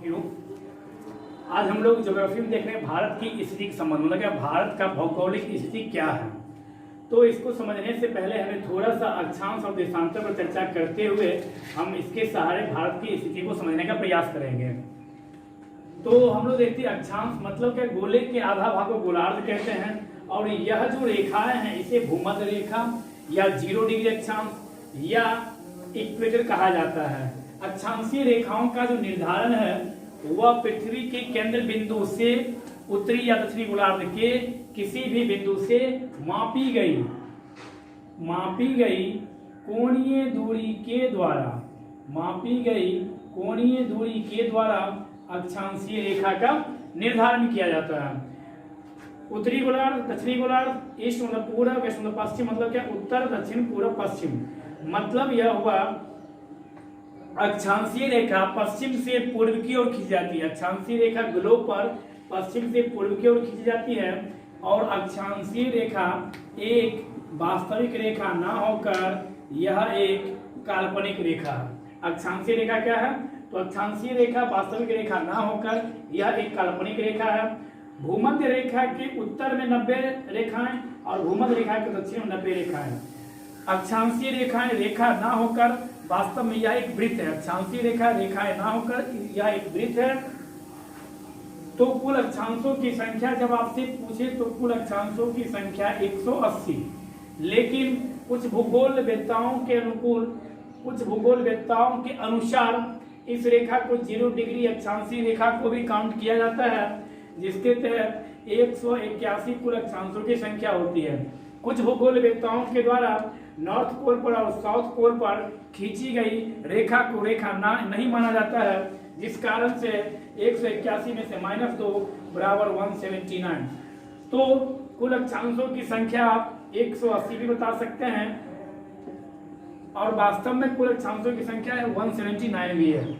साथियों, आज हम लोग ज्योग्राफी में देख रहे हैं भारत की स्थिति के संबंध में, मतलब भारत का भौगोलिक स्थिति क्या है। तो इसको समझने से पहले हमें थोड़ा सा अक्षांश और देशांतर पर चर्चा करते हुए हम इसके सहारे भारत की स्थिति को समझने का प्रयास करेंगे। तो हम लोग देखते हैं अक्षांश मतलब क्या, गोले के आधा भाग को गोलार्ध कहते हैं, और यह जो रेखाएं हैं इसे भूमध्य रेखा या 0 डिग्री अक्षांश या इक्वेटर कहा जाता है। अक्षांशीय रेखाओं का जो निर्धारण है वह पृथ्वी के केंद्र बिंदु से उत्तरी या दक्षिणी गोलार्ध के किसी भी बिंदु से मापी गई कोणीय दूरी के द्वारा अक्षांशीय रेखा का निर्धारण किया जाता है। उत्तरी गोलार्ध, दक्षिणी गोलार्ध, ईस्ट मतलब पूर्व, वेस्ट मतलब पश्चिम, मतलब क्या, उत्तर दक्षिण पूर्व पश्चिम। मतलब यह हुआ अक्षांशीय रेखा पश्चिम से पूर्व की ओर खींची जाती है। अक्षांशीय रेखा ग्लोब पर पश्चिम से पूर्व की ओर खींची जाती है, और अक्षांशीय रेखा एक वास्तविक रेखा ना होकर यह एक काल्पनिक रेखा। अक्षांशीय रेखा क्या है? तो अक्षांशीय रेखा वास्तविक रेखा ना होकर यह एक काल्पनिक रेखा है। भूमध्य रेखा के उत्तर में 90 रेखाएं और भूमध्य रेखा के दक्षिण में 90 रेखाएं। अक्षांशीय रेखा ना होकर वास्तव में यह एक वृत्त है। अक्षांशीय रेखाएं ना होकर यह एक वृत्त है। तो कुल अक्षांशों की संख्या जब आपसे पूछे तो कुल अक्षांशों की संख्या 180, लेकिन कुछ भूगोल वेत्ताओं के अनुसार इस रेखा को 0 डिग्री अक्षांशीय रेखा को भी काउंट किया जाता है, जिसके तहत 181 कुल अक्षांशों की संख्या होती है। कुछ भूगोल वेत्ताओं के द्वारा नॉर्थ पोल पर और साउथ पोल पर खींची गई रेखा को रेखा नहीं माना जाता है, जिस कारण से 181 में से -2 बराबर 179। तो कुल अक्षांशों की संख्या आप 180 भी बता सकते हैं, और वास्तव में कुल अक्षांशों की संख्या 179 भी है।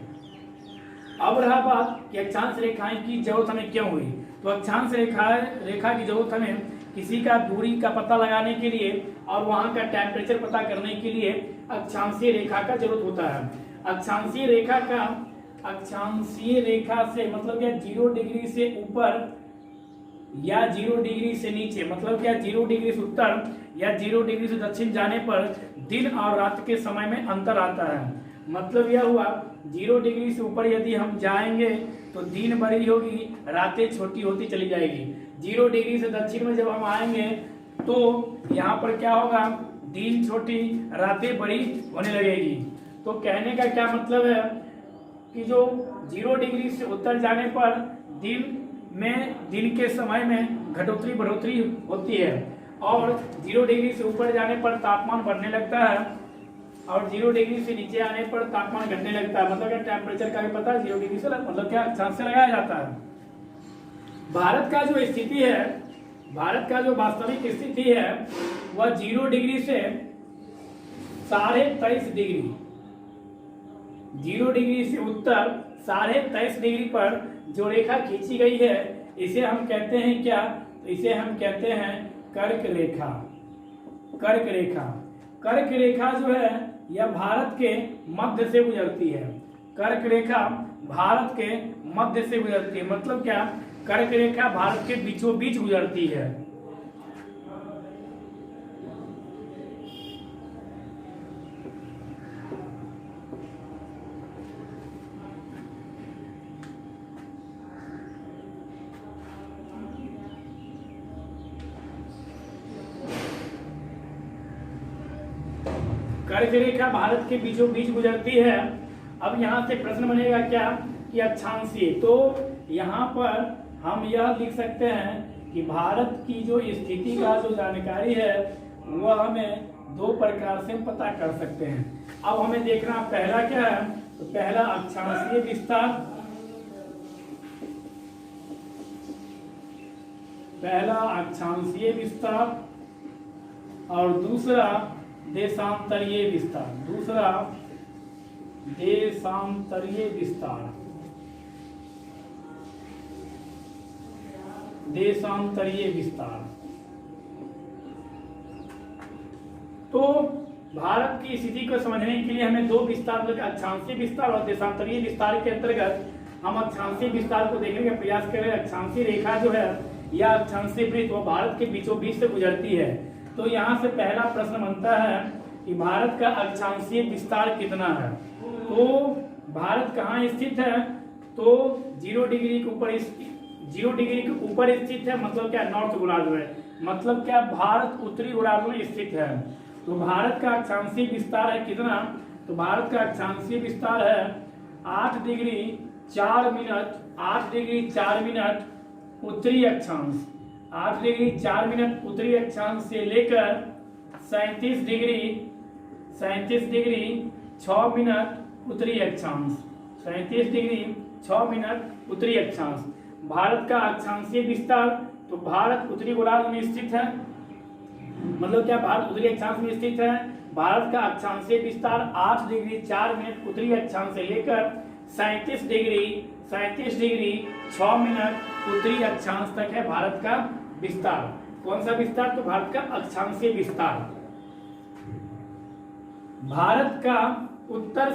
अब रहा बात कि अक्षांश रेखाएं की जरूरत हमें क्यों हुई। तो अक्षांश रेखा की जरूरत हमें किसी का दूरी का पता लगाने के लिए और वहां का टेम्परेचर पता करने के लिए अक्षांशीय रेखा का जरूरत होता है। अक्षांशीय रेखा से मतलब क्या, 0 डिग्री से ऊपर या 0 डिग्री से नीचे, मतलब क्या 0 डिग्री से उत्तर या 0 डिग्री से दक्षिण जाने पर दिन और रात के समय में अंतर आता है। मतलब यह हुआ 0 डिग्री से ऊपर यदि हम जाएंगे तो दिन बड़ी होगी, रातें छोटी होती चली जाएगी। 0 डिग्री से दक्षिण में जब हम आएंगे तो यहाँ पर क्या होगा, दिन छोटी रातें बड़ी होने लगेगी। तो कहने का क्या मतलब है कि जो 0 डिग्री से उत्तर जाने पर दिन के समय में घटोतरी बढ़ोतरी होती है, और 0 डिग्री से ऊपर जाने पर तापमान बढ़ने लगता है, और 0 डिग्री से नीचे आने पर तापमान घटने लगता है। मतलब क्या, टेम्परेचर का भी पता 0 डिग्री से मतलब क्या अक्षांश से लगाया जाता है। भारत का जो स्थिति है, भारत का जो वास्तविक स्थिति है वह 0 डिग्री से 23.5 डिग्री, 0 डिग्री से उत्तर 23.5 डिग्री पर जो रेखा खींची गई है इसे हम कहते हैं क्या, इसे हम कहते हैं कर्क रेखा। कर्क रेखा जो है यह भारत के मध्य से गुजरती है। कर्क रेखा भारत के मध्य से गुजरती है। मतलब क्या, कर्क रेखा भारत के बीचों बीच गुजरती है। कर्क रेखा भारत के बीचों बीच गुजरती है। अब यहाँ से प्रश्न बनेगा क्या कि अक्षांशीय, तो यहाँ पर हम यह लिख सकते हैं कि भारत की जो स्थिति का जो जानकारी है वह हमें 2 प्रकार से पता कर सकते हैं। अब हमें देखना पहला क्या है, तो पहला अक्षांशीय विस्तार, और दूसरा देशांतरीय विस्तार। तो भारत की स्थिति को समझने के लिए हमें 2 विस्तार, अक्षांशीय विस्तार और देशांतरीय विस्तार के अंतर्गत हम अक्षांशीय विस्तार को देखने का प्रयास करें। अक्षांशीय रेखा जो है या अक्षांशीय वृत्त वो भारत के बीचों बीच से गुजरती है। तो यहाँ से पहला प्रश्न बनता है कि भारत का अक्षांशीय विस्तार कितना है। तो भारत कहाँ स्थित है, तो 0 डिग्री के ऊपर 0 डिग्री के ऊपर स्थित है। मतलब क्या, नॉर्थ गोलार्ध में, मतलब क्या, भारत उत्तरी गोलार्ध में स्थित है। तो भारत का अक्षांशीय विस्तार है कितना, तो भारत का अक्षांशीय विस्तार है 8 डिग्री 4 मिनट, 8 डिग्री 4 मिनट उत्तरी अक्षांश, 8 डिग्री 4 मिनट उत्तरी अक्षांश से लेकर 37 डिग्री 6 मिनट उत्तरी अक्षांश, 37 डिग्री 6 मिनट उत्तरी अक्षांश। भारत का अक्षांशीय विस्तार, तो भारत उत्तरी गोलार्ध में स्थित है। मतलब क्या, भारत उत्तरी अक्षांश में स्थित है। भारत का अक्षांशीय विस्तार 8 डिग्री 4 मिनट उत्तरी अक्षांश से लेकर 37 डिग्री 6 मिनट उत्तरी अक्षांश तक है भारत का विस्तार। कौन सा विस्तार, तो भारत का अक्षांशीय विस्तार। भारत का उत्तर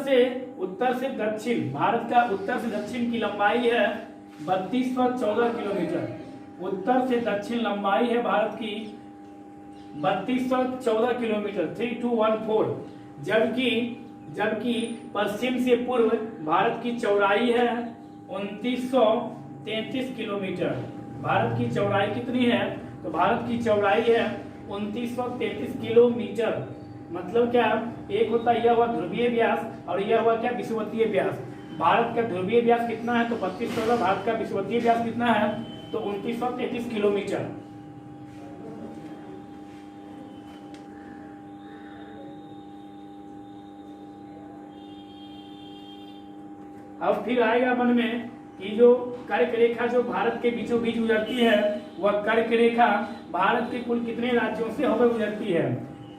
से दक्षिण, भारत का उत्तर से दक्षिण की लंबाई है 3214 किलोमीटर। उत्तर से दक्षिण लंबाई है भारत की 3214 किलोमीटर, 3214। जबकि पश्चिम से पूर्व भारत की चौड़ाई है 2933 किलोमीटर। भारत की चौड़ाई कितनी है, तो भारत की चौड़ाई है 2933 किलोमीटर। मतलब क्या, एक होता है यह हुआ ध्रुवीय व्यास और यह हुआ क्या, विषुवतीय व्यास। भारत का ध्रुवीय व्यास कितना है, तो 3214। भारत का विषुवतीय व्यास कितना है, तो 2933 किलोमीटर। अब फिर आएगा मन में कि जो कर्क रेखा जो भारत के बीचों बीच गुजरती है, वह कर्क रेखा भारत के कुल कितने राज्यों से होकर गुजरती है।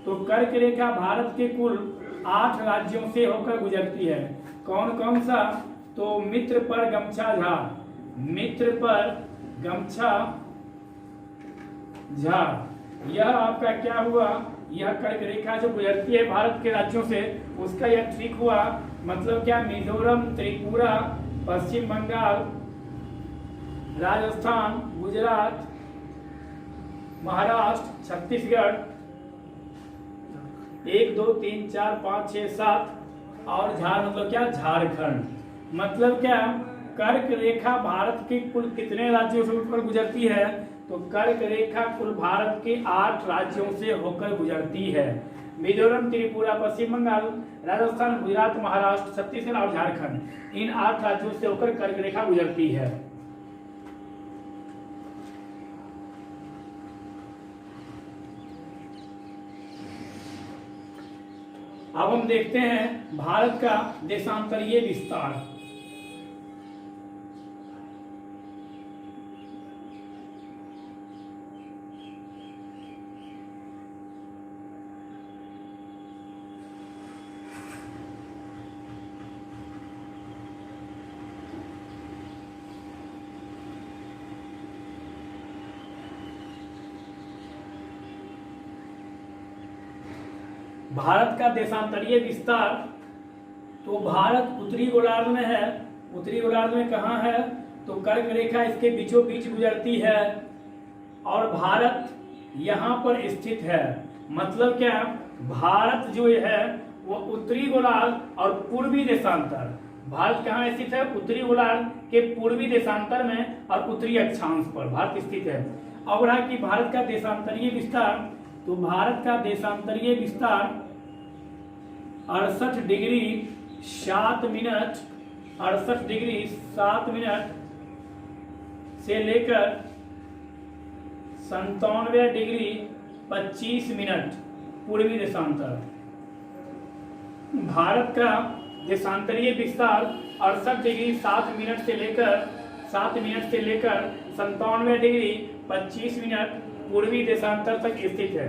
तो कर्क रेखा भारत के कुल 8 राज्यों से होकर गुजरती है। कौन कौन सा, तो मित्र पर गमछा झाड़, मित्र पर गमछा झाड़, यह आपका क्या हुआ, यह कर्क रेखा जो गुजरती है भारत के राज्यों से, उसका यह ठीक हुआ। मतलब क्या, मिजोरम, त्रिपुरा, पश्चिम बंगाल, राजस्थान, गुजरात, महाराष्ट्र, छत्तीसगढ़, 1 2 3 4 5 6 7 और मतलब क्या, झारखंड। मतलब क्या, कर्क रेखा भारत के कुल कितने राज्यों से होकर गुजरती है, तो कर्क रेखा कुल भारत के 8 राज्यों से होकर गुजरती है। मिजोरम, त्रिपुरा, पश्चिम बंगाल, राजस्थान, गुजरात, महाराष्ट्र, छत्तीसगढ़ और झारखंड, इन 8 राज्यों से होकर कर्क रेखा गुजरती है। अब हम देखते हैं भारत का देशांतरीय विस्तार। भारत का देशांतरीय विस्तार, तो भारत उत्तरी गोलार्ध में है। उत्तरी गोलार्ध में कहाँ है, तो कर्क रेखा इसके बीचों बीच गुजरती है और भारत यहाँ पर स्थित है। मतलब क्या, भारत जो है वो उत्तरी गोलार्ध और पूर्वी देशांतर, भारत कहाँ स्थित है, उत्तरी गोलार्ध के पूर्वी देशांतर में और उत्तरी अक्षांश पर भारत स्थित है। अब रहा कि भारत का देशांतरीय विस्तार, तो भारत का देशांतरीय विस्तार 68 डिग्री 7 मिनट, 68 डिग्री 7 मिनट से लेकर 97 डिग्री 25 मिनट पूर्वी देशांतर। भारत का देशांतरीय विस्तार 68 डिग्री 7 मिनट से लेकर 97 डिग्री 25 मिनट पूर्वी देशांतर तक स्थित है।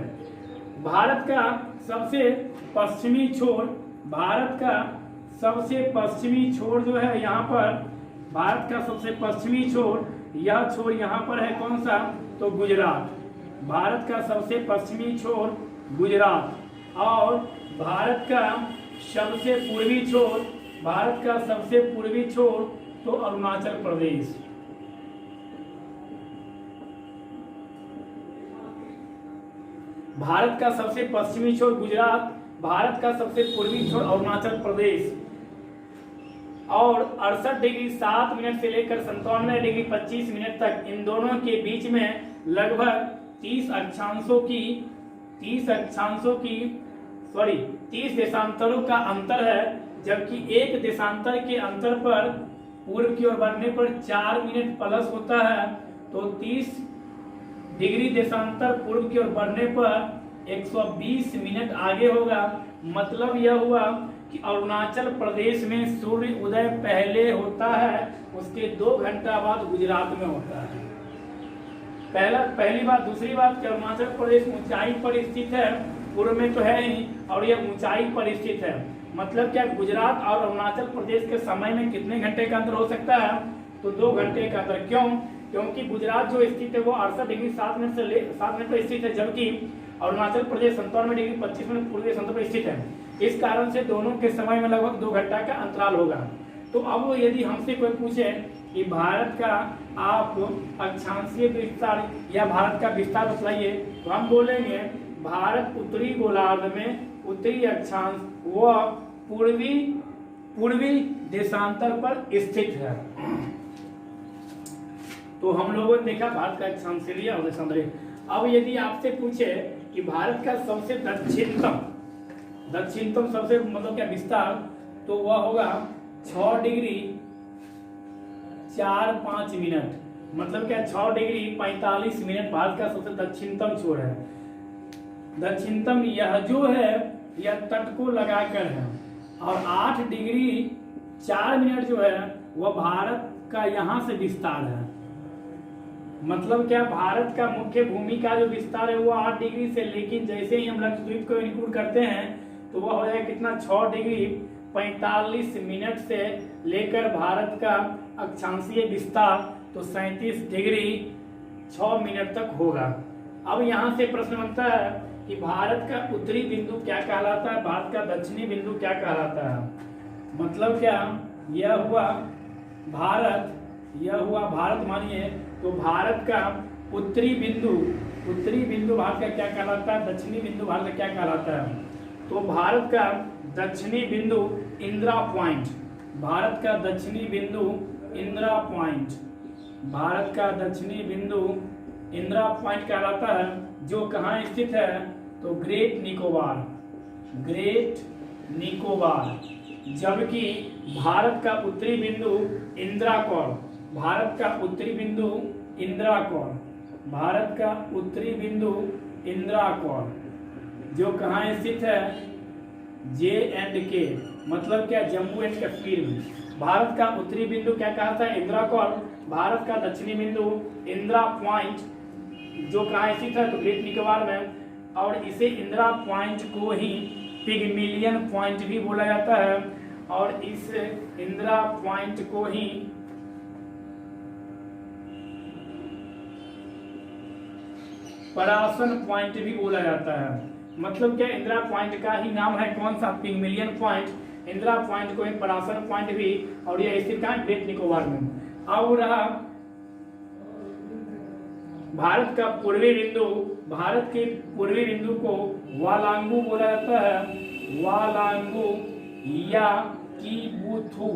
भारत का सबसे पश्चिमी छोर, भारत का सबसे पश्चिमी छोर जो है यहाँ पर, भारत का सबसे पश्चिमी छोर, यह छोर यहाँ पर है कौन सा, तो गुजरात। भारत का सबसे पश्चिमी छोर गुजरात और भारत का सबसे पूर्वी छोर, भारत का सबसे पूर्वी छोर तो अरुणाचल प्रदेश। भारत का सबसे पश्चिमी छोर गुजरात, भारत का सबसे पूर्वी छोर अरुणाचल प्रदेश। और 68 डिग्री 7 मिनट से लेकर 97 डिग्री 25 मिनट तक इन दोनों के बीच में लगभग 30 देशांतरों का अंतर है, जबकि एक देशांतर के अंतर पर पूर्व की ओर बढ़ने पर 4 मिनट प्लस होता है, तो 30 डिग्री देशांतर पूर्व की ओर बढ़ने पर 120 मिनट आगे होगा। मतलब यह हुआ कि अरुणाचल प्रदेश में सूर्य उदय पहले होता है, उसके 2 घंटा बाद गुजरात में होता है। पहली बात। दूसरी बात कि अरुणाचल प्रदेश ऊंचाई पर स्थित है, पूर्व में तो है ही, और यह ऊंचाई पर स्थित है। मतलब क्या गुजरात और अरुणाचल प्रदेश के समय में कितने घंटे का अंतर हो सकता है? तो 2 घंटे का अंतर। क्यों? क्योंकि गुजरात जो स्थित है वो 68 डिग्री 7 मिनट पर स्थित है, जबकि अरुणाचल प्रदेश 97 डिग्री 25 मिनट पूर्वी देशांतर पर स्थित है। इस कारण से दोनों के समय में लगभग 2 घंटा का अंतराल होगा। तो अब यदि हमसे कोई पूछे कि भारत का आप अक्षांशीय विस्तार या भारत का विस्तार बताइए, तो हम बोलेंगे भारत उत्तरी गोलार्ध में उत्तरी अक्षांश व पूर्वी देशांतर पर स्थित है। तो हम लोगों ने देखा भारत का अक्षांशीय और देशांतरीय। अब यदि आपसे पूछे कि भारत का सबसे दक्षिणतम सबसे मतलब क्या विस्तार, तो वह होगा 6 डिग्री 4-5 मिनट। मतलब क्या 6 डिग्री 45 मिनट भारत का सबसे दक्षिणतम छोर है। दक्षिणतम यह जो है यह तट को लगाकर है, और 8 डिग्री 4 मिनट जो है वह भारत का यहाँ से विस्तार है। मतलब क्या भारत का मुख्य भूमि का जो विस्तार है वो 8 डिग्री से, लेकिन जैसे ही हम लक्षद्वीप को इंक्लूड करते हैं तो वह हो जाएगा कितना, 6 डिग्री 45 मिनट से लेकर भारत का अक्षांशीय विस्तार तो 37 डिग्री 6 मिनट तक होगा। अब यहाँ से प्रश्न बनता है कि भारत का उत्तरी बिंदु क्या कहलाता है, भारत का दक्षिणी बिंदु क्या कहलाता है। मतलब क्या यह हुआ भारत मानिए, तो भारत का उत्तरी बिंदु भारत का क्या कहलाता है, दक्षिणी बिंदु भारत का क्या कहलाता है। तो भारत का दक्षिणी बिंदु इंदिरा पॉइंट, भारत का दक्षिणी बिंदु इंदिरा पॉइंट, भारत का दक्षिणी बिंदु इंदिरा पॉइंट कहलाता है, जो कहाँ स्थित है, तो ग्रेट निकोबार। जबकि भारत का उत्तरी बिंदु इंदिरा कौर, भारत का उत्तरी बिंदु इंदिरा कौर, भारत का उत्तरी बिंदु इंदिरा कौर जो कहाँ स्थित है, J&K, मतलब क्या, जम्मू एंड कश्मीर में। भारत का उत्तरी बिंदु क्या कहता है, इंदिरा कौर। भारत का दक्षिणी बिंदु इंदिरा पॉइंट जो कहाँ स्थित है, तो ग्रेट निकोबार में। और इसे इंदिरा पॉइंट को ही पिगमिलियन पॉइंट भी बोला जाता है, और इस इंदिरा पॉइंट को ही परासन पॉइंट भी बोला जाता है। मतलब क्या, इंदिरा पॉइंट का ही नाम है कौन सा, पिगमिलियन पॉइंट। इंदिरा पॉइंट को ही परासन पॉइंट भी, और यह स्थित कहाँ, ग्रेट निकोबार में। अब रहा भारत का पूर्वी बिंदु, भारत के पूर्वी बिंदु को वालांगू बोला जाता है, वालांगू या कीबुथु।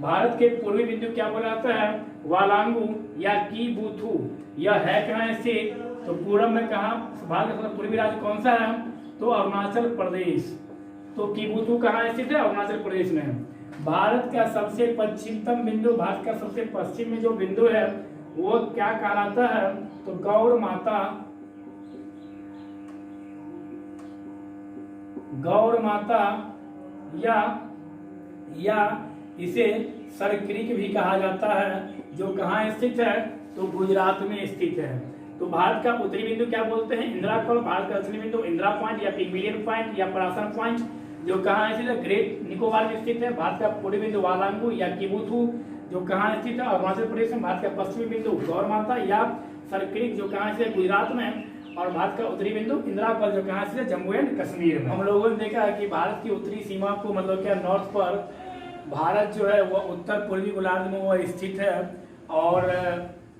भारत के पूर्वी बिंदु क्या बोला जाता है, वालांगू या कीबुथु। यह है कहाँ स्थित, तो पूरब में कहा, भारत का पूर्वी राज्य कौन सा है, तो अरुणाचल प्रदेश। तो कीबुथु कहाँ स्थित है, अरुणाचल प्रदेश में। भारत का सबसे पश्चिमतम बिंदु, भारत का सबसे पश्चिम में जो बिंदु है वो क्या कहलाता है, तो गौर माता या इसे सरक्रीक भी कहा जाता है, जो कहाँ स्थित है, तो गुजरात में स्थित है। तो भारत का उत्तरी बिंदु क्या बोलते हैं, इंदिरा कौर। भारत का दक्षिणी बिंदु इंदिरा पॉइंट या पिगमिलियन पॉइंट या परासन पॉइंट, जो कहाँ स्थित है, ग्रेट निकोबार में स्थित है। भारत का पूर्वी बिंदु वालांगू या कीबुथु, जो कहाँ स्थित है, अरुणाचल प्रदेश में। भारत का पश्चिमी बिंदु गौर माता या सरक्रीक, जो कहाँ स्थित है, गुजरात में। और भारत का उत्तरी बिंदु इंदिरापल जो कहाँ से, जम्मू एंड कश्मीर में। हम लोगों ने देखा कि भारत की उत्तरी सीमा को मतलब क्या नॉर्थ पर भारत जो है वह उत्तर पूर्वी गोलार्ध में वह स्थित है, और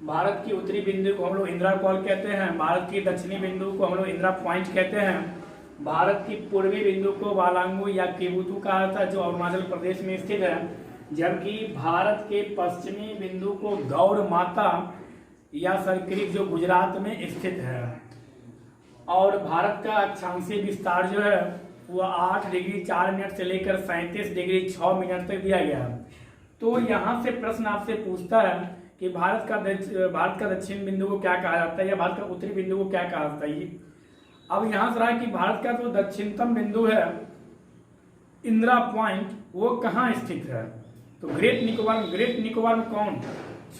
भारत की उत्तरी बिंदु को हम लोग इंदिरा कॉल कहते हैं, भारत की दक्षिणी बिंदु को हम लोग इंदिरा पॉइंट कहते हैं, भारत की पूर्वी बिंदु को वालांगू या केबुतु कहा जाता है जो अरुणाचल प्रदेश में स्थित है, जबकि भारत के पश्चिमी बिंदु को गौड़ माता या सरक्रीक जो गुजरात में स्थित है। और भारत का अक्षांशीय विस्तार जो है वह 8 डिग्री 4 मिनट से लेकर 37 डिग्री 6 मिनट तक दिया गया है। तो यहाँ से प्रश्न आपसे पूछता है कि भारत का दक्षिण बिंदु को क्या कहा जाता है या भारत का उत्तरी बिंदु को क्या कहा जाता है। अब यहाँ से रहा कि भारत का जो दक्षिणतम बिंदु है इंदिरा पॉइंट वो कहाँ स्थित है। तो ग्रेट निकोबार में कौन,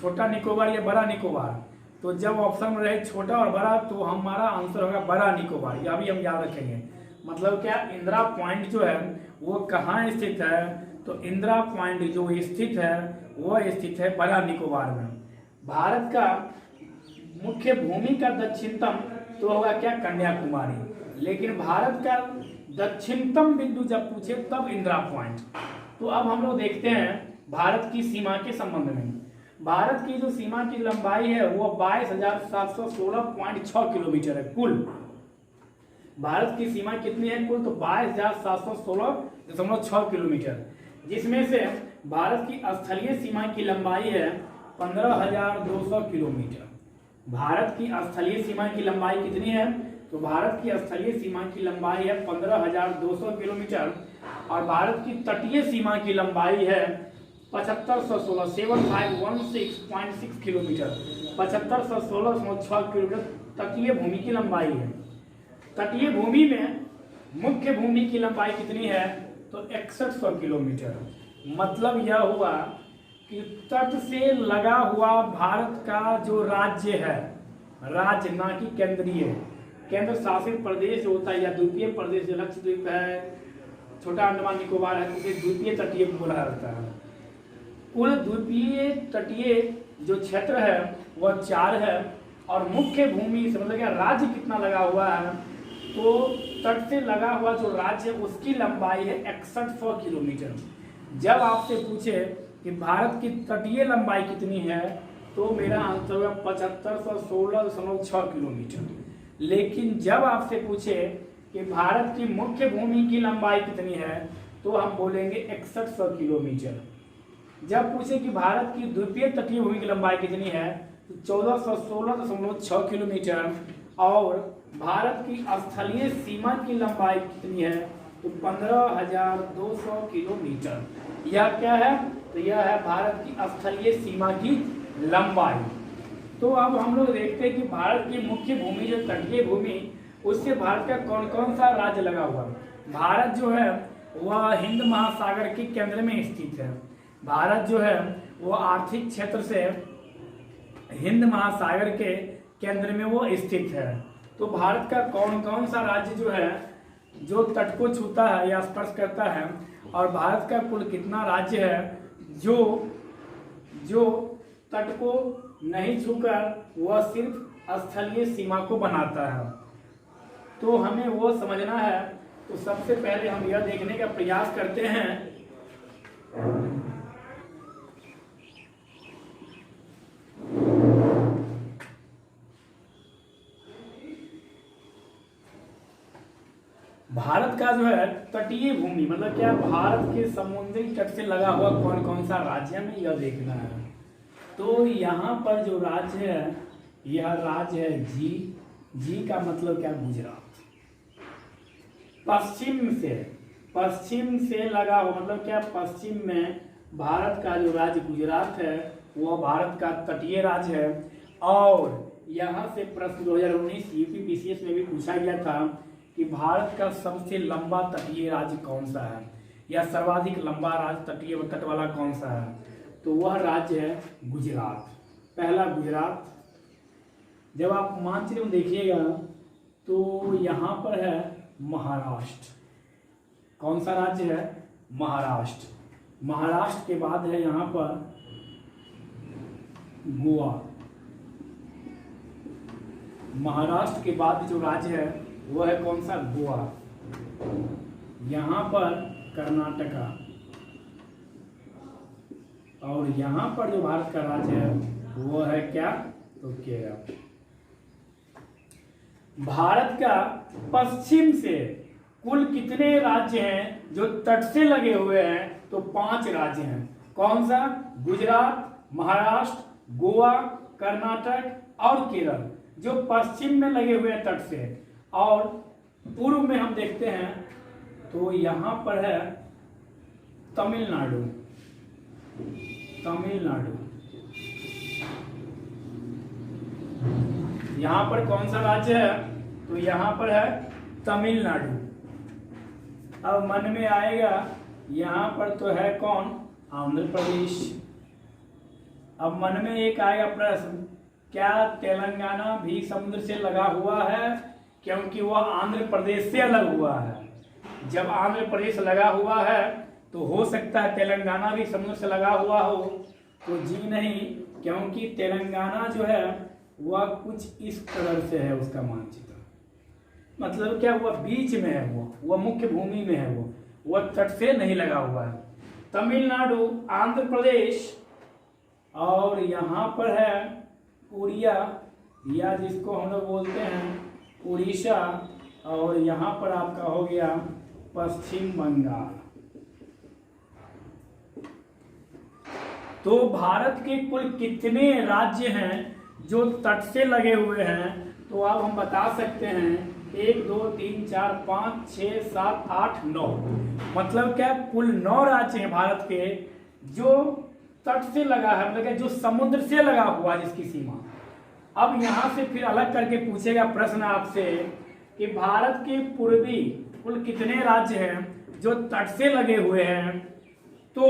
छोटा निकोबार या बड़ा निकोबार। तो जब ऑप्शन में रहे छोटा और बड़ा तो हमारा आंसर होगा बड़ा निकोबार, यह भी हम याद रखेंगे। मतलब क्या, इंदिरा पॉइंट जो है वो कहाँ स्थित है, तो इंदिरा पॉइंट जो स्थित है वह स्थित है बड़ा निकोबार में। भारत का मुख्य भूमि का दक्षिणतम तो होगा क्या, कन्याकुमारी। लेकिन भारत का दक्षिणतम बिंदु जब पूछे तब इंदिरा पॉइंट। तो अब हम लोग देखते हैं भारत की सीमा के संबंध में। भारत की जो सीमा की लंबाई है वो 22,716.6 किलोमीटर है कुल। भारत की सीमा कितनी है कुल, तो 22,716.6 किलोमीटर, जिसमें से भारत की स्थलीय सीमा की लंबाई है 15,200 किलोमीटर। भारत की स्थलीय सीमा की लंबाई कितनी है, तो भारत की स्थलीय सीमा की लंबाई है 15,200 किलोमीटर, और भारत की तटीय सीमा की लंबाई है 7516 किलोमीटर, 7516.6 किलोमीटर तटीय भूमि की लंबाई है। तटीय भूमि में मुख्य भूमि की लंबाई कितनी है, तो 6100 किलोमीटर। मतलब यह हुआ कि तट से लगा हुआ भारत का जो राज्य है, राज्य ना कि केंद्रीय, केंद्र शासित प्रदेश जो होता है या द्वीपीय प्रदेश, जो लक्षद्वीप है, छोटा अंडमान निकोबार है, उसे द्वीपीय तटीय बोला जाता है। कुल द्वीपीय तटीय जो क्षेत्र है वह 4 है, और मुख्य भूमि से मतलब क्या राज्य कितना लगा हुआ है, तो तट से लगा हुआ जो राज्य है उसकी लंबाई है 6100 किलोमीटर। जब आपसे पूछे कि भारत की तटीय लंबाई कितनी है, तो मेरा आंसर होगा 7516.6 किलोमीटर। लेकिन जब आपसे पूछे कि भारत की मुख्य भूमि की लंबाई कितनी है, तो हम बोलेंगे 6100 किलोमीटर। जब पूछे कि भारत की द्वीपीय तटीय भूमि की लंबाई कितनी है, तो 1416.6 किलोमीटर, और भारत की स्थलीय सीमा की लंबाई कितनी है, तो 15,200 किलोमीटर। यह क्या है, तो यह है भारत की स्थलीय सीमा की लंबाई। तो अब हम लोग देखते हैं कि भारत की मुख्य भूमि जो तटीय भूमि, उससे भारत का कौन कौन सा राज्य लगा हुआ है। भारत जो है वह हिंद महासागर के केंद्र में स्थित है। भारत जो है वो आर्थिक क्षेत्र से हिंद महासागर के केंद्र में वो स्थित है। तो भारत का कौन कौन सा राज्य जो है जो तट को छूता है या स्पर्श करता है, और भारत का कुल कितना राज्य है जो तट को नहीं छूकर वह सिर्फ स्थलीय सीमा को बनाता है। तो हमें वो समझना है। तो सबसे पहले हम यह देखने का प्रयास करते हैं भारत का जो है तटीय भूमि मतलब क्या, भारत के समुद्री तट से लगा हुआ कौन कौन सा राज्य में यह देखना है। तो यहाँ पर जो राज्य है यह राज्य है जी का मतलब क्या, गुजरात। पश्चिम से लगा हुआ मतलब क्या, पश्चिम में भारत का जो राज्य गुजरात है वह भारत का तटीय राज्य है। और यहाँ से प्रश्न 2019 यूपी पीसीएस में भी पूछा गया था कि भारत का सबसे लंबा तटीय राज्य कौन सा है, या सर्वाधिक लंबा राज्य तटीय तट वाला कौन सा है, तो वह राज्य है गुजरात। पहला गुजरात। जब आप मानचित्र में देखिएगा तो यहाँ पर है महाराष्ट्र। कौन सा राज्य है, महाराष्ट्र। महाराष्ट्र के बाद है यहाँ पर गोवा। महाराष्ट्र के बाद जो राज्य है वो है कौन सा? गोवा। यहाँ पर कर्नाटका, और यहाँ पर जो भारत का राज्य है वो है क्या? तो केरल। भारत का पश्चिम से कुल कितने राज्य हैं जो तट से लगे हुए हैं? तो 5 राज्य हैं। कौन सा? गुजरात, महाराष्ट्र, गोवा, कर्नाटक और केरल, जो पश्चिम में लगे हुए हैं तट से। और पूर्व में हम देखते हैं तो यहाँ पर है तमिलनाडु। तमिलनाडु यहाँ पर कौन सा राज्य है? तो यहाँ पर है तमिलनाडु। अब मन में आएगा यहाँ पर तो है कौन? आंध्र प्रदेश। अब मन में एक आएगा प्रश्न, क्या तेलंगाना भी समुद्र से लगा हुआ है? क्योंकि वह आंध्र प्रदेश से अलग हुआ है। जब आंध्र प्रदेश लगा हुआ है तो हो सकता है तेलंगाना भी समुद्र से लगा हुआ हो। तो जी नहीं, क्योंकि तेलंगाना जो है वह कुछ इस कलर से है, उसका मानचित्र मतलब क्या, वह बीच में है, वह मुख्य भूमि में है, वह तट से नहीं लगा हुआ है। तमिलनाडु, आंध्र प्रदेश, और यहाँ पर है उड़िया, या जिसको हम लोग बोलते हैं उड़ीसा, और यहाँ पर आपका हो गया पश्चिम बंगाल। तो भारत के कुल कितने राज्य हैं जो तट से लगे हुए हैं? तो अब हम बता सकते हैं 1 2 3 4 5 6 7 8 9, मतलब क्या कुल 9 राज्य हैं भारत के जो तट से लगा है, मतलब जो समुद्र से लगा हुआ है जिसकी सीमा। अब यहाँ से फिर अलग करके पूछेगा प्रश्न आपसे कि भारत के पूर्वी कुल कितने राज्य हैं जो तट से लगे हुए हैं? तो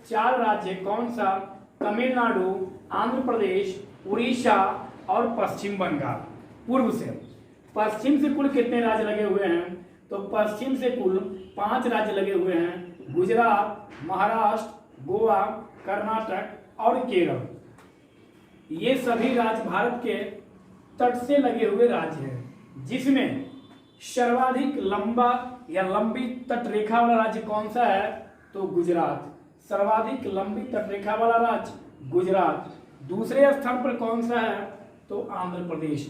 4 राज्य, कौन सा? तमिलनाडु, आंध्र प्रदेश, उड़ीसा और पश्चिम बंगाल। पूर्व से, पश्चिम से कुल कितने राज्य लगे हुए हैं? तो पश्चिम से कुल 5 राज्य लगे हुए हैं, गुजरात, महाराष्ट्र, गोवा, कर्नाटक और केरल। ये सभी राज्य भारत के तट से लगे हुए राज्य हैं, जिसमें सर्वाधिक लंबा या लंबी तट रेखा वाला राज्य कौन सा है? तो गुजरात। सर्वाधिक लंबी तट रेखा वाला राज्य गुजरात। दूसरे स्थान पर कौन सा है? तो आंध्र प्रदेश।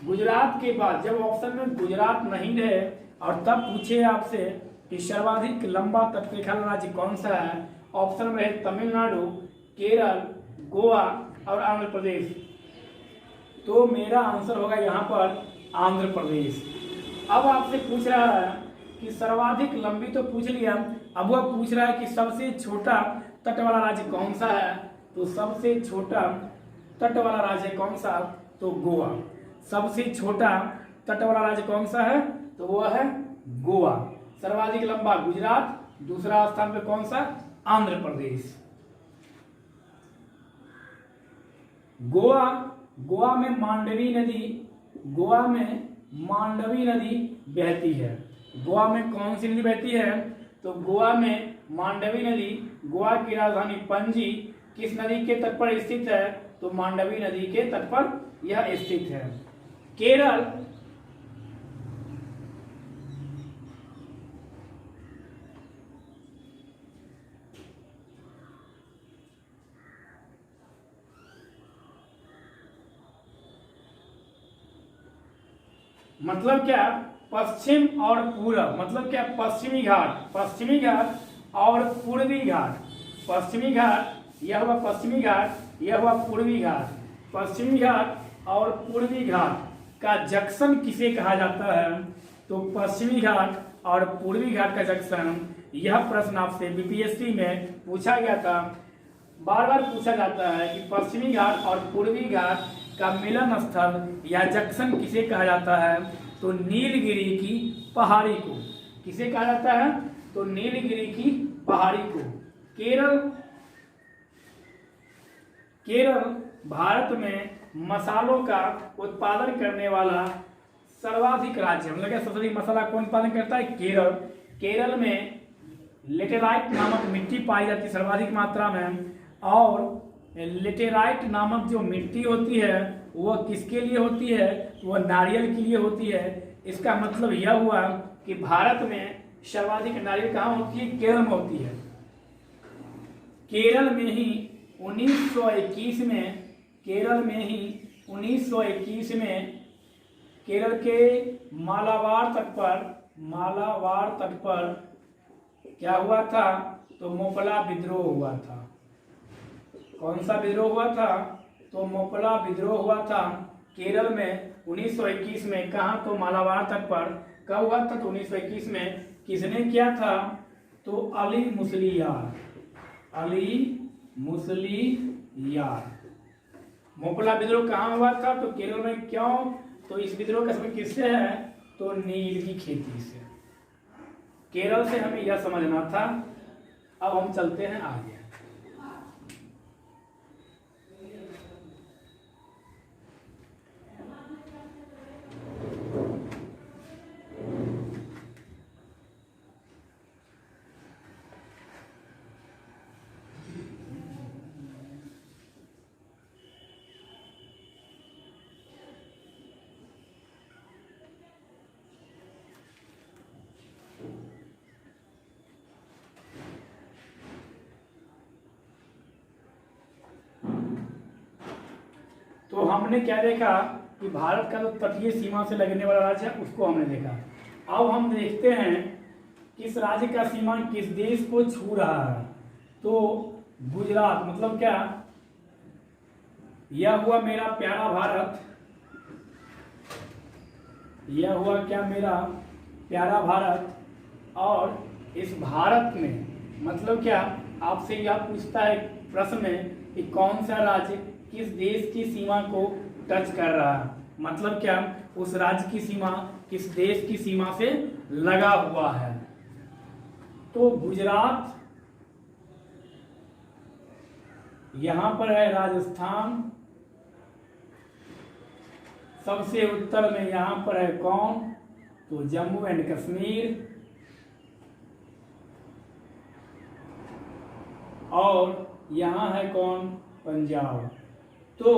गुजरात के बाद जब ऑप्शन में गुजरात नहीं रहे और तब पूछे आपसे कि सर्वाधिक लंबा तट रेखा वाला राज्य कौन सा है, ऑप्शन में है तमिलनाडु, केरल, गोवा और आंध्र प्रदेश, तो मेरा आंसर होगा यहाँ पर आंध्र प्रदेश। अब आपसे पूछ रहा है कि सर्वाधिक लंबी तो पूछ लिया, अब वह पूछ रहा है कि सबसे छोटा तट वाला राज्य कौन सा है? तो सबसे छोटा तट वाला राज्य कौन सा? तो गोवा। सबसे छोटा तट वाला राज्य कौन सा है? तो वह है गोवा। सर्वाधिक लंबा गुजरात, दूसरा स्थान पे कौन सा? आंध्र प्रदेश। गोवा, गोवा में मांडवी नदी बहती है। गोवा में कौन सी नदी बहती है? तो गोवा में मांडवी नदी। गोवा की राजधानी पणजी किस नदी के तट पर स्थित है? तो मांडवी नदी के तट पर यह स्थित है। केरल, मतलब क्या? पश्चिम और पूरब, मतलब क्या? पश्चिमी घाट और पूर्वी घाट। पश्चिमी घाट यह हुआ पश्चिमी घाट, यह हुआ पूर्वी घाट। पश्चिमी घाट और पूर्वी घाट का जंक्शन किसे कहा जाता है? तो पश्चिमी घाट और पूर्वी घाट का जंक्शन। यह प्रश्न आपसे बीपीएससी में पूछा गया था, बार बार पूछा जाता है कि पश्चिमी घाट और पूर्वी घाट का मिलन स्थल या जंक्शन किसे कहा जाता है? तो नीलगिरी की पहाड़ी को। किसे कहा जाता है? तो नीलगिरी की पहाड़ी को। केरल भारत में मसालों का उत्पादन करने वाला सर्वाधिक राज्य, मतलब क्या सबसे अधिक मसाला कौन उत्पादन करता है? केरल। केरल में लेटेराइट नामक मिट्टी पाई जाती है सर्वाधिक मात्रा में, और लेटेराइट नामक जो मिट्टी होती है वह किसके लिए होती है? वह नारियल के लिए होती है। इसका मतलब यह हुआ कि भारत में सर्वाधिक नारियल कहाँ होती है? केरल में होती है। केरल में ही 1921 में केरल में ही 1921 में केरल के मालाबार तट पर क्या हुआ था? तो मोपला विद्रोह हुआ था। कौन सा विद्रोह हुआ था? तो मोपला विद्रोह हुआ था केरल में 1921 में। कहाँ? तो मालाबार तट पर। कब हुआ था? तो 1921 में। किसने किया था? तो अली मुसलियार। मोपला विद्रोह कहाँ हुआ था? तो केरल में। क्यों? तो इस विद्रोह का संबंध किससे है? तो नील की खेती से। केरल से हमें यह समझना था। अब हम चलते हैं आगे। तो हमने क्या देखा कि भारत का जो तटीय सीमा से लगने वाला राज्य है उसको हमने देखा। अब हम देखते हैं किस राज्य का सीमा किस देश को छू रहा है। तो गुजरात, मतलब क्या? यह हुआ मेरा प्यारा भारत। यह हुआ क्या? मेरा प्यारा भारत। और इस भारत में मतलब क्या? आपसे यह पूछता है प्रश्न में कि कौन सा राज्य किस देश की सीमा को टच कर रहा है। मतलब क्या? उस राज्य की सीमा किस देश की सीमा से लगा हुआ है। तो गुजरात यहां पर है, राजस्थान सबसे उत्तर में। यहां पर है कौन? तो जम्मू एंड कश्मीर। और यहां है कौन? पंजाब। तो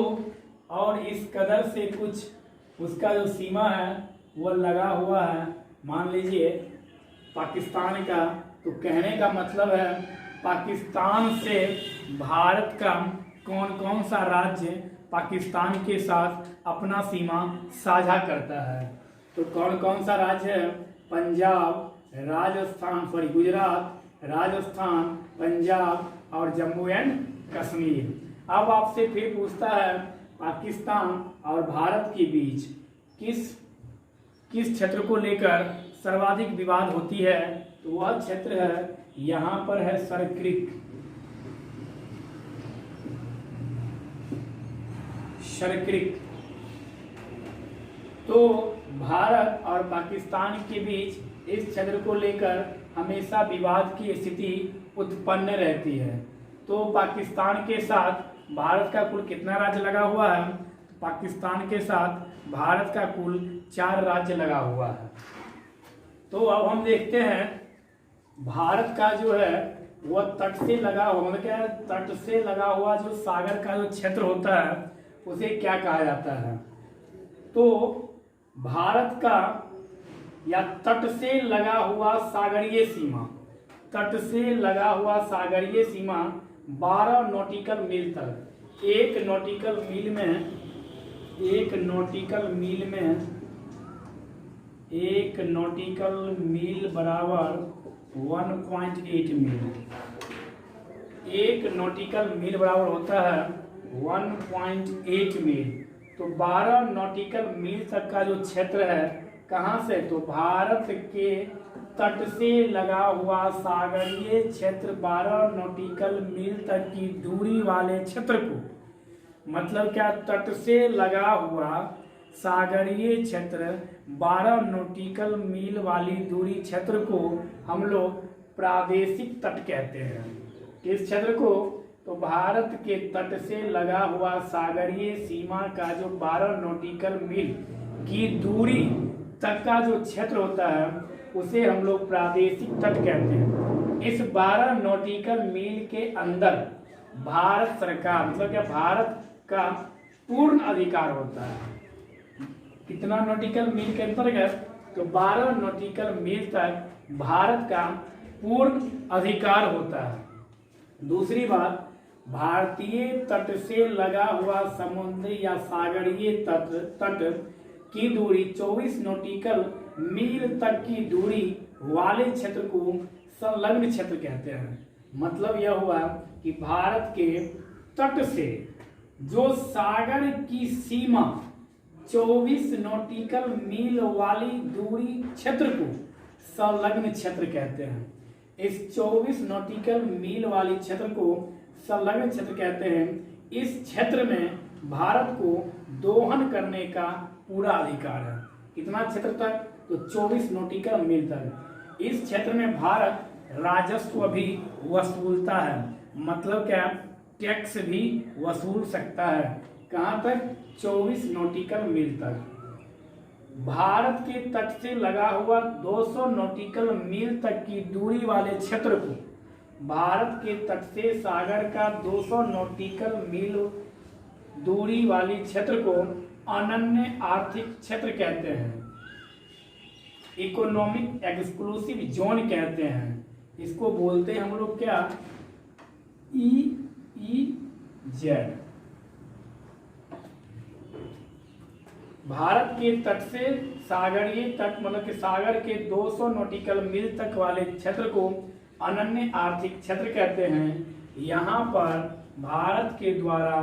और इस कदर से कुछ उसका जो सीमा है वह लगा हुआ है, मान लीजिए पाकिस्तान का। तो कहने का मतलब है पाकिस्तान से भारत का कौन कौन सा राज्य पाकिस्तान के साथ अपना सीमा साझा करता है। तो कौन कौन सा राज्य है? पंजाब, राजस्थान, गुजरात, राजस्थान, पंजाब और जम्मू एंड कश्मीर। अब आपसे फिर पूछता है पाकिस्तान और भारत के बीच किस क्षेत्र को लेकर सर्वाधिक विवाद होती है। तो वह क्षेत्र है, यहां पर है सरक्रिक। तो भारत और पाकिस्तान के बीच इस क्षेत्र को लेकर हमेशा विवाद की स्थिति उत्पन्न रहती है। तो पाकिस्तान के साथ भारत का कुल कितना राज्य लगा हुआ है? तो पाकिस्तान के साथ भारत का कुल 4 राज्य लगा हुआ है। तो अब हम देखते हैं भारत का जो है वह तट से लगा हुआ, मतलब क्या है? तट से लगा हुआ जो सागर का जो क्षेत्र होता है उसे क्या कहा जाता है? तो भारत का या तट से लगा हुआ सागरीय सीमा, तट से लगा हुआ सागरीय सीमा 12 नॉटिकल मील तक। एक नॉटिकल मील बराबर 1.8 मील। एक नॉटिकल मील बराबर होता है 1.8 मील। तो 12 नॉटिकल मील तक का जो क्षेत्र है, कहाँ से? तो भारत के तट से लगा हुआ सागरीय क्षेत्र 12 नॉटिकल मील तक की दूरी वाले क्षेत्र को, मतलब क्या? तट से लगा हुआ सागरीय क्षेत्र 12 नॉटिकल मील वाली दूरी क्षेत्र को हम लोग प्रादेशिक तट कहते हैं। किस क्षेत्र को? तो भारत के तट से लगा हुआ सागरीय सीमा का जो 12 नॉटिकल मील की दूरी तक का जो क्षेत्र होता है उसे हम लोग प्रादेशिक तट कहते हैं। इस 12 नॉटिकल मील के अंदर भारत सरकार, मतलब क्या? भारत का पूर्ण अधिकार होता है। कितना नॉटिकल मील के अंतर्गत? तो 12 नॉटिकल मील तक भारत का पूर्ण अधिकार होता है। दूसरी बात, भारतीय तट से लगा हुआ समुद्री या सागरीय तट की दूरी 24 नॉटिकल मील तक की दूरी वाले क्षेत्र को संलग्न क्षेत्र कहते हैं। मतलब यह हुआ कि भारत के तट से जो सागर की सीमा 24 नॉटिकल मील वाली दूरी क्षेत्र को संलग्न क्षेत्र कहते हैं। इस 24 नॉटिकल मील वाली क्षेत्र को संलग्न क्षेत्र कहते हैं। इस क्षेत्र में भारत को दोहन करने का पूरा अधिकार है। कितना क्षेत्र तक? तो 24 नॉटिकल मील तक। इस क्षेत्र में भारत राजस्व भी वसूलता है। मतलब क्या? टैक्स भी वसूल सकता है। कहाँ तक? 24 नॉटिकल मील तक। भारत के तट से लगा हुआ 200 नॉटिकल मील तक की दूरी वाले क्षेत्र को, भारत के तट से सागर का 200 नॉटिकल मील दूरी वाली क्षेत्र को अनन्य आर्थिक क्षेत्र कहते हैं। इकोनॉमिक एक्सक्लूसिव जोन कहते हैं। इसको बोलते हैं हम लोग क्या? EEZ। भारत के तट से सागरीय तट मतलब कि सागर के 200 नॉटिकल मील तक वाले क्षेत्र को अनन्य आर्थिक क्षेत्र कहते हैं। यहाँ पर भारत के द्वारा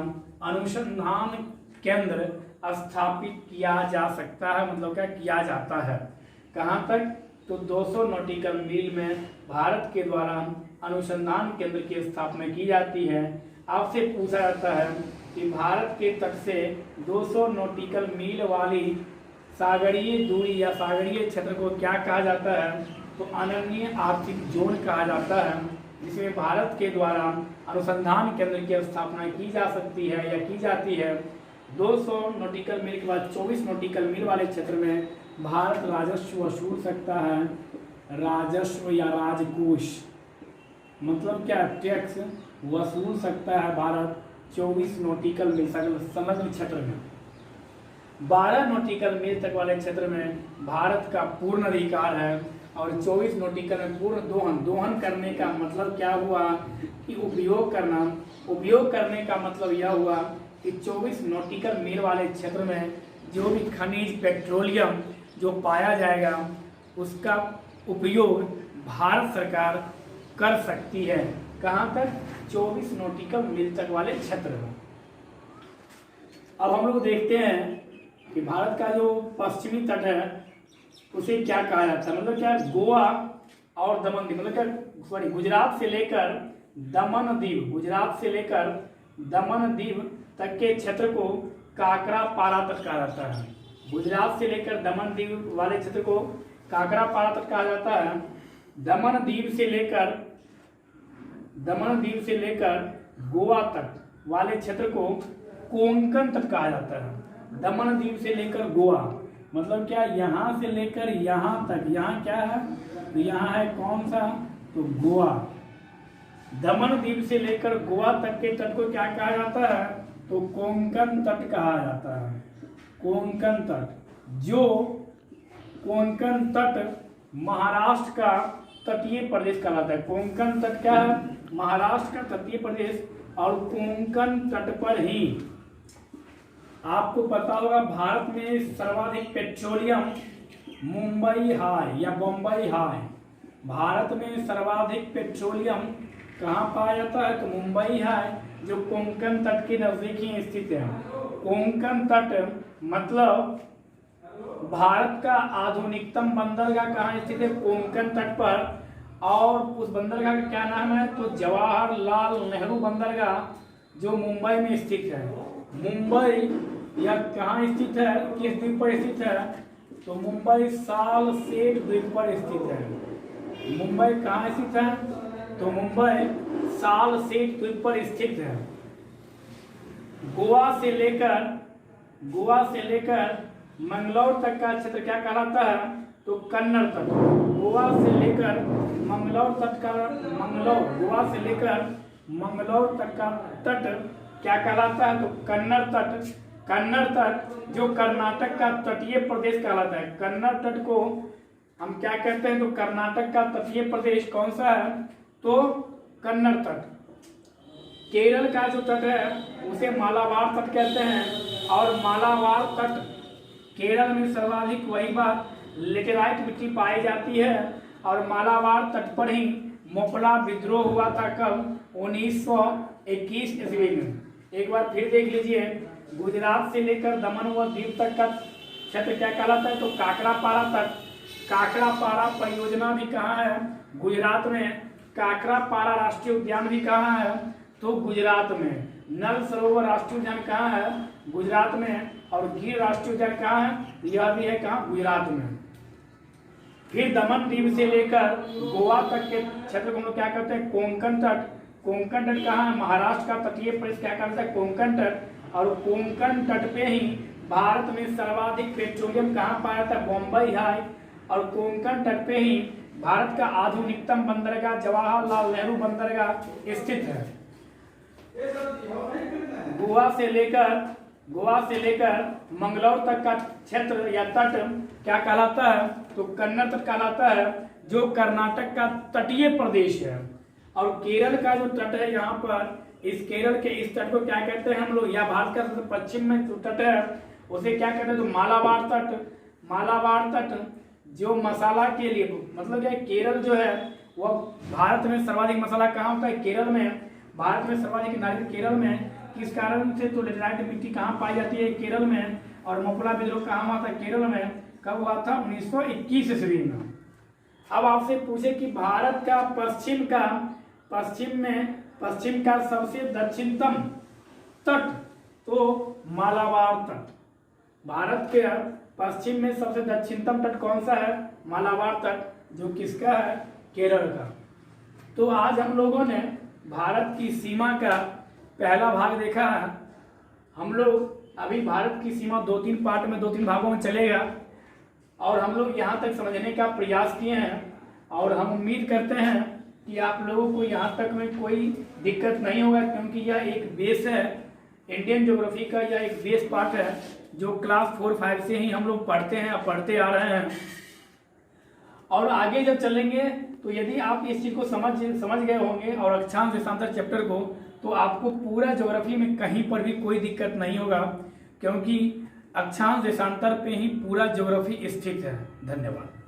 अनुसंधान केंद्र स्थापित किया जा सकता है। मतलब क्या किया जाता है? कहाँ तक? तो 200 नॉटिकल मील में भारत के द्वारा अनुसंधान केंद्र की स्थापना की जाती है। आपसे पूछा जाता है कि भारत के तट से 200 नॉटिकल मील वाली सागरीय दूरी या सागरीय क्षेत्र को क्या कहा जाता है? तो अनन्य आर्थिक जोन कहा जाता है, जिसमें भारत के द्वारा अनुसंधान केंद्र की स्थापना की जा सकती है या की जाती है। 200 नॉटिकल मील के बाद 24 नॉटिकल मील वाले क्षेत्र में भारत राजस्व वसूल सकता है। राजस्व या राजकोष मतलब क्या? टैक्स वसूल सकता है भारत 24 नॉटिकल मील संलग्न क्षेत्र में। 12 नॉटिकल मील तक वाले क्षेत्र में भारत का पूर्ण अधिकार है और 24 नॉटिकल में पूर्ण दोहन करने का मतलब क्या हुआ कि उपयोग करना। उपयोग करने का मतलब यह हुआ कि 24 नॉटिकल मील वाले क्षेत्र में जो भी खनिज पेट्रोलियम जो पाया जाएगा उसका उपयोग भारत सरकार कर सकती है। कहाँ तक? 24 नॉटिकल मील तक वाले क्षेत्र में। अब हम लोग देखते हैं कि भारत का जो पश्चिमी तट है उसे क्या कहा जाता है। मतलब क्या? गोवा और दमन द्वीप मतलब क्या सॉरी गुजरात से लेकर दमन द्वीप, गुजरात से लेकर दमन द्वीप तक के क्षेत्र को काकरा पारा तट कहा जाता है। गुजरात से लेकर दमन द्वीप वाले क्षेत्र को काकरा पारा तट कहा जाता है। दमन द्वीप से लेकर गोवा तक वाले क्षेत्र को कोंकण तट कहा जाता है। दमन द्वीप से लेकर गोवा मतलब क्या? यहाँ से लेकर यहाँ तक। यहाँ क्या है? तो यहाँ है कौन सा? तो गोवा। दमन द्वीप से लेकर गोवा तक के तट को क्या कहा जाता है? तो कोंकण तट कहा जाता है। कोंकण तट, जो कोंकण तट महाराष्ट्र का तटीय प्रदेश कहलाता है। कोंकण तट क्या है? महाराष्ट्र का तटीय प्रदेश। और कोंकण तट पर ही आपको पता होगा भारत में सर्वाधिक पेट्रोलियम मुंबई हाई या बम्बई हाई। भारत में सर्वाधिक पेट्रोलियम कहाँ पाया जाता है? तो मुंबई हाई, जो कोंकण तट के नजदीक ही स्थित है। कोंकण तट मतलब भारत का आधुनिकतम बंदरगाह कहाँ स्थित है? कोंकण तट पर। और उस बंदरगाह का क्या नाम है? तो जवाहरलाल नेहरू बंदरगाह, जो मुंबई में स्थित है। मुंबई या कहाँ स्थित है? किस द्वीप पर स्थित है? तो मुंबई साल सेट द्वीप पर स्थित है। मुंबई कहाँ स्थित है? तो मुंबई साल सेट द्वीप पर स्थित है। गोवा से लेकर मंगलौर तक का क्षेत्र क्या कहलाता है? तो कन्नड़ तट। गोवा से लेकर मंगलौर तक का तट क्या कहलाता है? तो कन्नड़ तट कन्नड़ तट जो कर्नाटक का तटीय प्रदेश कहलाता है। कन्नड़ तट को हम क्या कहते हैं, तो कर्नाटक का तटीय प्रदेश कौन सा है, तो कन्नड़ तट। केरल का जो तट है उसे मालाबार तट कहते हैं, और मालाबार तट केरल में सर्वाधिक वही बात लेटेराइट मिट्टी पाई जाती है, और मालाबार तट पर ही मोपला विद्रोह हुआ था। कब, 1921 ईस्वी में। एक बार फिर देख लीजिए, गुजरात से लेकर दमन व दीव तक का क्षेत्र क्या कहलाता है, तो काकरापारा तट। काकरापारा परियोजना भी कहाँ है, गुजरात में। काकरापारा राष्ट्रीय उद्यान भी कहाँ है, तो गुजरात में। नल सरोवर राष्ट्रीय उद्यान कहाँ है, गुजरात में। और गिर राष्ट्रीय उद्यान कहाँ है, यह भी है कहाँ, गुजरात में। फिर दमन दीव से लेकर गोवा तक के क्षेत्र को हम लोग क्या कहते हैं, कोंकण तट। कोंकण तट कहाँ है, महाराष्ट्र का तटीय प्रदेश क्या कहता है, कोंकण तट। और कोंकण तट पे ही भारत में सर्वाधिक पेट्रोलियम कहाँ पाया जाता है, बम्बई है। और कोंकण तट पे ही भारत का आधुनिकतम बंदरगाह जवाहरलाल नेहरू बंदरगाह स्थित है। गोवा से लेकर मंगलौर तक का क्षेत्र या तट क्या कहलाता है, तो कन्नड़ तट कहलाता है, जो कर्नाटक का तटीय प्रदेश है। और केरल का जो तट है यहाँ पर, इस केरल के इस तट को क्या कहते हैं हम लोग, या भारत का सबसे पश्चिम में जो तट है उसे क्या कहते हैं, तो मालाबार तट। मालाबार तट जो मसाला के लिए, मतलब ये केरल जो है वह भारत में सर्वाधिक मसाला कहाँ होता है, केरल में। भारत में सर्वाधिक नारियल केरल में। किस कारण से, तो लेटेराइट मिट्टी कहाँ पाई जाती है, केरल में। और मोपला विद्रोह कहाँ हुआ था, केरल में। कब हुआ था, 1921 ईस्वी में। अब आपसे पूछे कि भारत का पश्चिम का सबसे दक्षिणतम तट, तो मालाबार तट। भारत के पश्चिम में सबसे दक्षिणतम तट कौन सा है, मालाबार तट, जो किसका है, केरल का। तो आज हम लोगों ने भारत की सीमा का पहला भाग देखा है। हम लोग अभी भारत की सीमा 2-3 पार्ट में 2-3 भागों में चलेगा, और हम लोग यहाँ तक समझने का प्रयास किए हैं। और हम उम्मीद करते हैं कि आप लोगों को यहाँ तक में कोई दिक्कत नहीं होगा, क्योंकि यह एक बेस है इंडियन ज्योग्राफी का। यह एक बेस पार्ट है जो क्लास 4-5 से ही हम लोग पढ़ते हैं और पढ़ते आ रहे हैं। और आगे जब चलेंगे तो यदि आप इस चीज़ को समझ गए होंगे और अक्षांश देशांतर चैप्टर को, तो आपको पूरा ज्योग्राफी में कहीं पर भी कोई दिक्कत नहीं होगा, क्योंकि अक्षांश देशांतर पे ही पूरा ज्योग्राफी स्थित है। धन्यवाद।